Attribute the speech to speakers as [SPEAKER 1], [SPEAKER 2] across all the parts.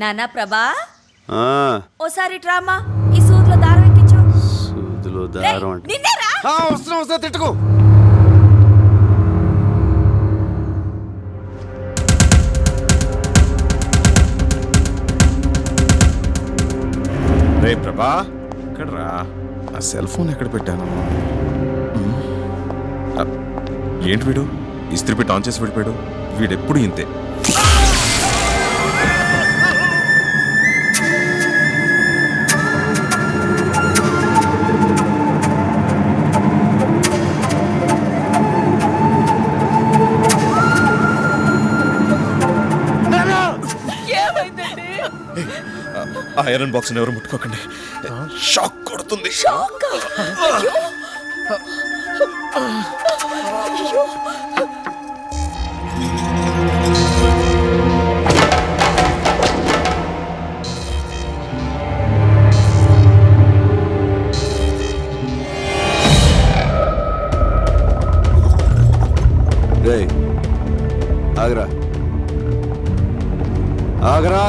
[SPEAKER 1] నానా ప్రభా
[SPEAKER 2] ఆ,
[SPEAKER 1] ఓసారి డ్రామా ఈ సూదిలో దారం ఎక్కించు.
[SPEAKER 2] సూదిలో దారం అంటే
[SPEAKER 1] నిన్నేరా?
[SPEAKER 2] వస్తున్నా తిట్టుకో.
[SPEAKER 3] రే ప్రభా ఎక్కడ్రా? నా సెల్ ఫోన్ ఎక్కడ పెట్టాను? ఏంటి వీడు ఇస్త్రీ పెట్టి ఆన్ చేసి వెళ్ళిపోయాడు? వీడెప్పుడు ఇంతే.
[SPEAKER 1] ఏమైందండి?
[SPEAKER 3] ఆ ఐరన్ బాక్స్ ఎవరు ముట్టుకోకండి, షాక్ కొడుతుంది.
[SPEAKER 2] రేయ్, ఆగరా ఆగరా.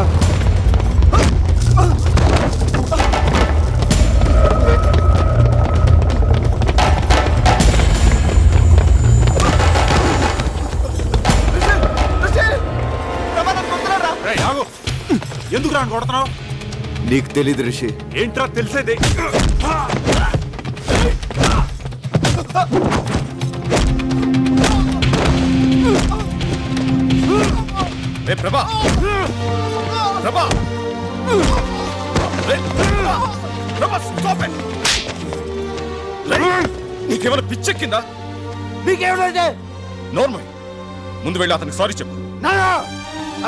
[SPEAKER 4] ఎందుకు రాను కొడుతున్నావు?
[SPEAKER 2] నీకు తెలీదు రిషి.
[SPEAKER 4] ఏంట్రా తెలిసేది?
[SPEAKER 3] రే ప్రభా, ప్రభా, రే, ప్రభా, stop it. రే, నీకేమైనా పిచ్చెక్కిందా?
[SPEAKER 2] నీకేమైతే
[SPEAKER 3] నోర్మల్, ముందు వెళ్ళి అతనికి సారీ చెప్పు.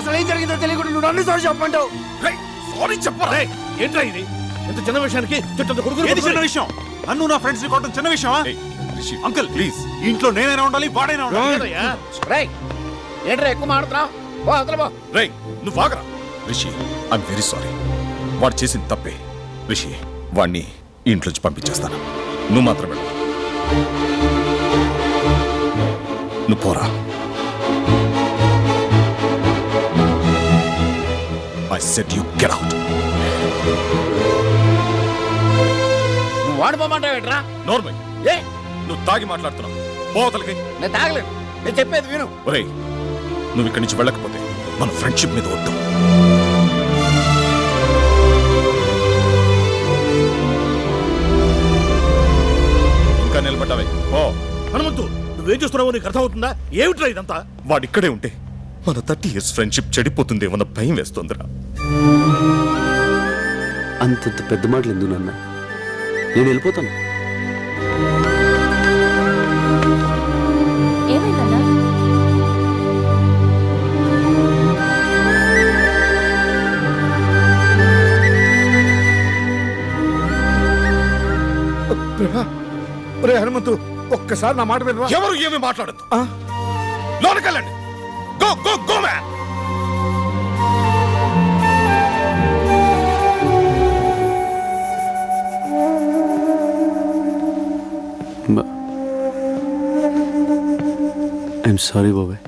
[SPEAKER 2] అసలు ఏం జరిగిందో తెలియకుండా నువ్వు నన్ను సారీ చెప్పంటావు.
[SPEAKER 3] సారీ చెప్పరా?
[SPEAKER 4] ఏంట్రా ఇది? ఇంత చిన్న విషయానికి చుట్టూ కొడుకు. ఏది చిన్న విషయం? నన్ను నా ఫ్రెండ్స్ ని కొట్టడం చిన్న విషయమా? అంకుల్ ప్లీజ్, ఇంట్లో నేనైనా ఉండాలి, వాడైనా ఉండాలి.
[SPEAKER 5] ఏంట్రా ఎక్కువ మాడుతున్నావు?
[SPEAKER 3] రేయ్, నువ్వు ఆగరా. Rishi, I'm very sorry. వాడు చేసిన తప్పే. రిషి, వాడిని ఇంట్లోంచి పంపించేస్తాను. నువ్వు మాత్రం వెళ్ళు. నువ్వు పోరా. I said you get out.
[SPEAKER 5] నువ్వు వాడిపోమంటావు ఏంట్రా?
[SPEAKER 3] నార్మల్,
[SPEAKER 5] ఏ
[SPEAKER 3] నువ్వు తాగి మాట్లాడుతున్నావు. పోతలకి.
[SPEAKER 5] నేను తాగలేదు, నేను చెప్పేది విను.
[SPEAKER 3] ఒరేయ్, నువ్వు ఇక్కడి నుంచి వెళ్ళకపోతే మన ఫ్రెండ్షిప్ మీద వద్దు. ఇంకా నిలబడ్డావే ఓ
[SPEAKER 4] హనుమంతు, నువ్వేం చూస్తున్నావో నీకు అర్థమవుతుందా? ఏమిట్రా ఇదంతా?
[SPEAKER 3] వాడిక్కడే ఉంటే మన 30 years ఫ్రెండ్షిప్ చెడిపోతుందేమన్న భయం వేస్తుందిరా.
[SPEAKER 2] అంతంత పెద్ద మాటలు ఎందుకు నాన్న? నేను వెళ్ళిపోతాను.
[SPEAKER 1] ఏమైందన్నా?
[SPEAKER 4] రే హనుమంతు, ఒక్కసారి నా మాట వినరా?
[SPEAKER 3] ఎవరు ఏమి మాట్లాడద్దు. లోనకెళ్ళండి. Go go go man.
[SPEAKER 2] I'm sorry బాబాయ్.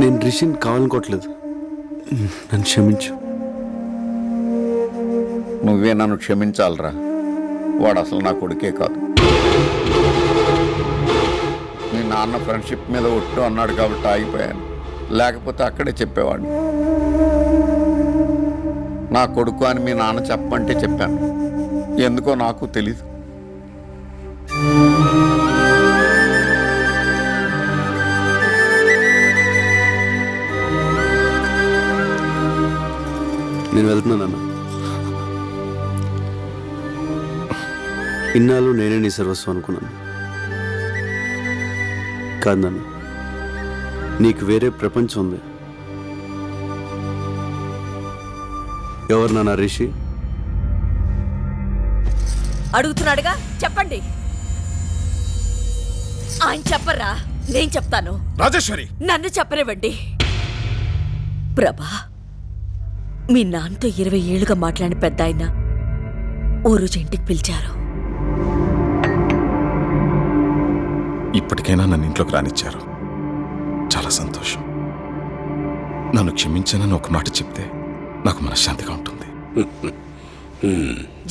[SPEAKER 2] నేను రిషిని కావాలనుకోవట్లేదు. నన్ను క్షమించు.
[SPEAKER 5] నువ్వే నన్ను క్షమించాలరా. వాడు అసలు నా కొడుకే కాదు. నీ నాన్న ఫ్రెండ్షిప్ మీద ఒట్టు అన్నాడు కాబట్టి ఆగిపోయాను, లేకపోతే అక్కడే చెప్పేవాడిని. నా కొడుకు అని మీ నాన్న చెప్పమంటే చెప్పాను. ఎందుకో నాకు తెలీదు.
[SPEAKER 2] నేను వెళ్తున్నానన్నా. ఇన్నాళ్ళు నేనే నీ సర్వస్వం అనుకున్నాను. కాదు నాన్న, నీకు వేరే ప్రపంచం ఉంది. ఎవరు నాన్న రిషి?
[SPEAKER 1] అడుగుతున్నాడుగా, చెప్పండి. ఆయన చెప్పరా, నేను చెప్తాను.
[SPEAKER 3] రాజేశ్వరి,
[SPEAKER 1] నన్ను చెప్పనివ్వండి. ప్రభా, మీ నాన్నతో 20 ఏళ్లుగా మాట్లాడిన పెద్ద ఆయన ఓ రోజు ఇంటికి పిలిచారు.
[SPEAKER 3] ఇప్పటికైనా నన్ను ఇంట్లోకి రానిచ్చారు. చాలా సంతోషం. నన్ను క్షమించానని ఒక మాట చెప్తే నాకు మనశ్శాంతిగా ఉంటుంది.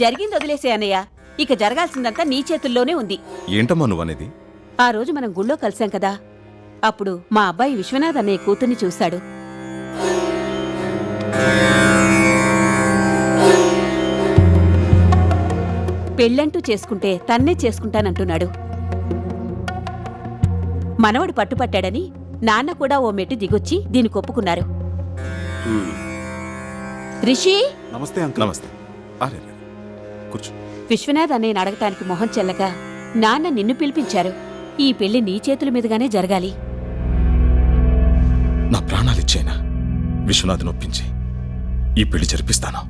[SPEAKER 6] జరిగింది వదిలేసే అన్నయ్య. ఇక జరగాల్సిందంతా నీ చేతుల్లోనే ఉంది.
[SPEAKER 3] ఏంటమ్మా నువ్వనేది?
[SPEAKER 6] ఆ రోజు మనం గుళ్ళో కలిసాం కదా, అప్పుడు మా అబ్బాయి విశ్వనాథ్ అన్నయ్య కూతుర్ని చూశాడు. పెళ్ళంటూ చేసుకుంటే తన్నే చేసుకుంటానంటున్నాడు. మనవడు పట్టుపట్టాడని నాన్న కూడా ఓ మెట్టు దిగొచ్చి దీనికి ఒప్పుకున్నారు. రిషి,
[SPEAKER 4] నమస్తే అంకుల్.
[SPEAKER 3] నమస్తే. అరే రే, కూర్చో.
[SPEAKER 6] విశ్వనాథ్ అన్నయ్యని అడగటానికి మొహం చెల్లగా నాన్న నిన్ను పిలిపించారు. ఈ పెళ్లి నీ చేతుల మీదుగానే జరగాలి.
[SPEAKER 3] నా ప్రాణాలిచ్చేనా విశ్వనాథ్ని ఒప్పించి ఈ పెళ్లి జరిపిస్తాను.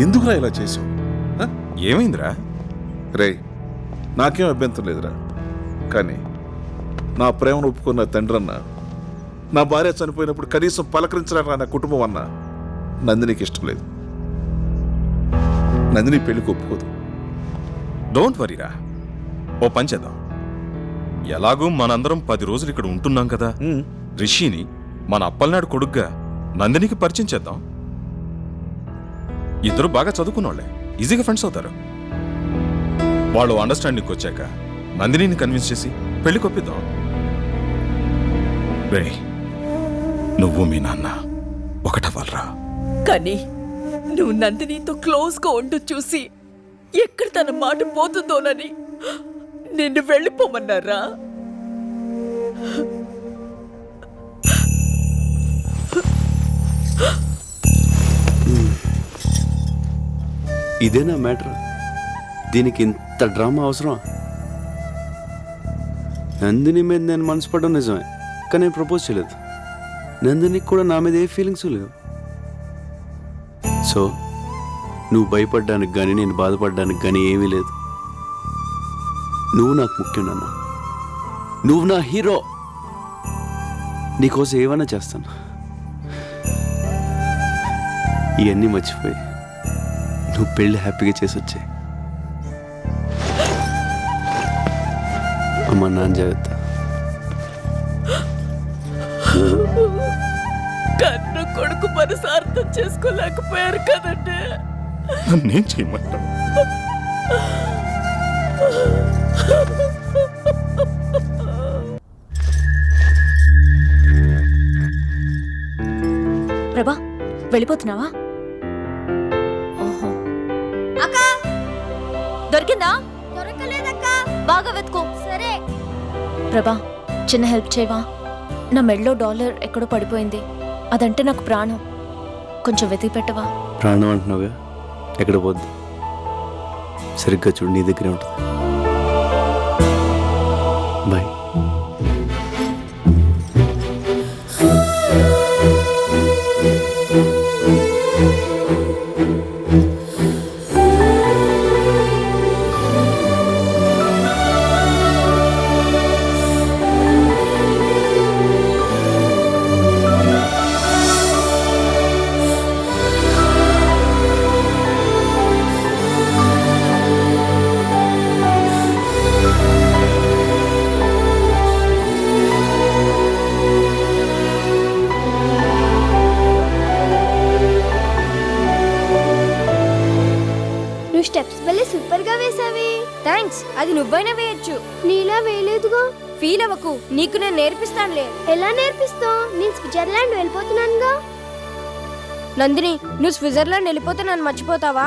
[SPEAKER 4] ఎందుకురా ఇలా చేసావు?
[SPEAKER 3] ఏమైందిరా?
[SPEAKER 4] రే, నాకేం అభ్యంతరం లేదురా, కానీ నా ప్రేమను ఒప్పుకున్న తండ్రన్న, నా భార్య చనిపోయినప్పుడు కనీసం పలకరించడానికి నా కుటుంబం అన్న నందినికి ఇష్టం లేదు. నందిని పెళ్లికి ఒప్పుకోదు.
[SPEAKER 3] డోంట్ వరీరా, ఓ పని చేద్దాం. ఎలాగూ మనందరం 10 రోజులు ఇక్కడ ఉంటున్నాం కదా, రిషిని మన అప్పలనాడు కొడుగ్గా నందినికి పరిచయం చేద్దాం. ఇద్దరు బాగా చదువుకున్నోళ్లే, ఈజీగా ఫ్రెండ్స్ అవుతారు. వాళ్ళు అండర్స్టాండింగ్కి వచ్చాక నందినిని కన్విన్స్ చేసి పెళ్లి కొప్పిద్దాం. రే, నువ్వు మీ నాన్న ఒకటవ్వాలరా.
[SPEAKER 1] కానీ నువ్వు నందినితో క్లోజ్గా ఉంటూ చూసి ఎక్కడ తన మాట పోతుందోనని నిన్ను వెళ్ళిపోమన్నారా?
[SPEAKER 2] ఇదేనా మ్యాటర్? దీనికి ఇంత డ్రామా అవసరం? నందిని మీద నేను మనసు పడడం నిజమే, కానీ నేను ప్రపోజ్ చేయలేదు. నందినికి కూడా నా మీద ఏ ఫీలింగ్స్ లేవు. సో నువ్వు భయపడ్డానికి కానీ నేను బాధపడడానికి కానీ ఏమీ లేదు. నువ్వు నాకు ముఖ్యం నాన్న, నువ్వు నా హీరో. నీకోసం ఏమైనా చేస్తాను. ఇవన్నీ మర్చిపోయి నువ్వు పెళ్ళి హ్యాపీగా చేసి వచ్చాయి. అమ్మ, నాన్న జాగ్రత్త.
[SPEAKER 1] కన్ను కొడుకు మనసు అర్థం చేసుకోలేకపోయారు కదండి.
[SPEAKER 3] నన్నేం చేయమంటావు?
[SPEAKER 7] ప్రభా, వెళ్ళిపోతున్నావా? దొరికిందా?
[SPEAKER 8] దొరకలేదక్కా.
[SPEAKER 7] బాగా వెతుకో.
[SPEAKER 8] సరే.
[SPEAKER 7] ప్రభా, చిన్న హెల్ప్ చేయవా? నా మెడలో $1 ఎక్కడో పడిపోయింది. అదంటే నాకు ప్రాణం. కొంచెం వెతికి పెట్టవా?
[SPEAKER 2] ప్రాణం అంటున్నావుగా, ఎక్కడ పోద్దు. సరిగ్గా చూడు, నీ దగ్గరే ఉంటుంది. బాయ్.
[SPEAKER 8] స్టెప్స్ భలే సూపర్ గా వేసావి. థ్యాంక్స్. అది నువ్వైనా వేయొచ్చు. నీలా వేయలేదుగా. ఫీల్ అవ్వకు, నీకు నేను నేర్పిస్తానులే. ఎలా నేర్పిస్తావు? నేను స్విట్జర్లాండ్ వెళ్ళిపోతున్నానుగా. నందిని, నువ్వు స్విట్జర్లాండ్ వెళ్ళిపోతే నన్ను మర్చిపోతావా?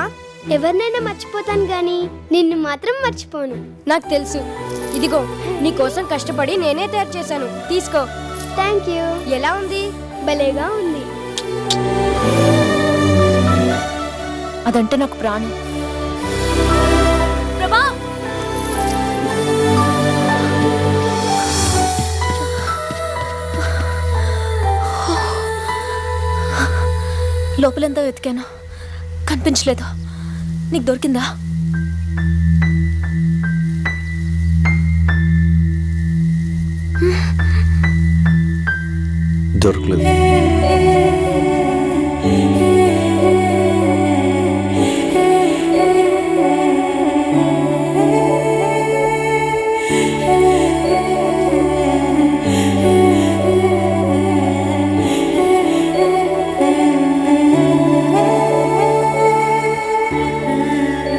[SPEAKER 8] ఎవరినైనా మర్చిపోతాను గాని నిన్ను మాత్రం మర్చిపోను. నాకు తెలుసు. ఇదిగో, నీ కోసం కష్టపడి నేనే తయారు చేశాను. తీసుకో. Thank you. ఎలా ఉంది? భలేగా ఉంది.
[SPEAKER 7] అదంటే నాకు ప్రాణం.
[SPEAKER 1] ప్రభా,
[SPEAKER 7] లోపలంతా వెతికాను, కనిపించలేదు. నీకు దొరికిందా?
[SPEAKER 2] దొరకలేదు.